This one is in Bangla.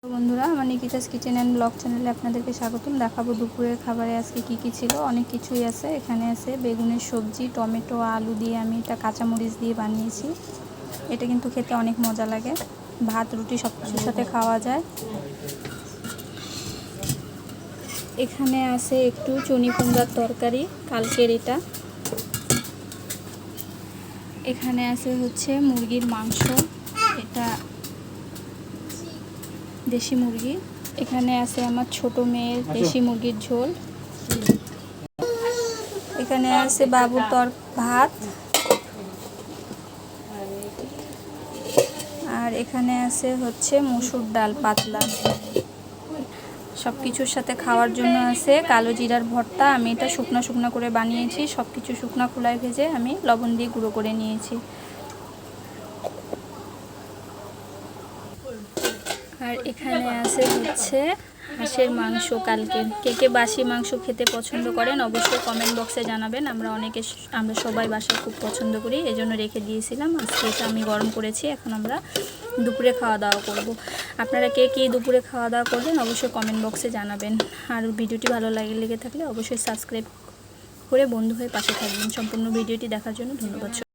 তো বন্ধুরা, আমার নিকিতাস কিচেন অ্যান্ড ব্লগ চ্যানেলে আপনাদেরকে স্বাগতম। দেখাবো দুপুরের খাবারে আজকে কি ছিল। অনেক কিছুই আছে। এখানে আছে বেগুনের সবজি, টমেটো, আলু দিয়ে আমি এটা কাঁচামরিচ দিয়ে বানিয়েছি। এটা কিন্তু খেতে অনেক মজা লাগে, ভাত রুটি সব কিছুর সাথে খাওয়া যায়। এখানে আছে একটু চুনি কুমড়ার তরকারি, কালকের এটা। এখানে আছে হচ্ছে মুরগির মাংস, এটা দেশি মুরগি। এখানে আছে আমার ছোট মেয়ের দেশি মুরগির ঝোল। এখানে আছে বাবুর ভাত, আর এখানে আছে হচ্ছে মসুর ডাল পাতলা। সব কিছুর সাথে খাওয়ার জন্য আছে কালো জিরার ভর্তা। আমি এটা শুকনো শুকনো করে বানিয়েছি। সব কিছু শুকনো খোলায় ভেজে আমি লবণ দিয়ে গুঁড়ো করে নিয়েছি। আর এখানে আছে হচ্ছে হাঁসের মাংস কালকে। কে বাসি মাংস খেতে পছন্দ করেন অবশ্যই কমেন্ট বক্সে জানাবেন। আমরা সবাই বাসায় খুব পছন্দ করি, এজন্য রেখে দিয়েছিলাম। আজকে এটা আমি গরম করেছি। এখন আমরা দুপুরে খাওয়া দাওয়া করব। আপনারা কে দুপুরে খাওয়া দাওয়া করবেন অবশ্যই কমেন্ট বক্সে জানাবেন। আর ভিডিওটি ভালো লেগে থাকলে অবশ্যই সাবস্ক্রাইব করে বন্ধু হয়ে পাশে থাকবেন। সম্পূর্ণ ভিডিওটি দেখার জন্য ধন্যবাদ।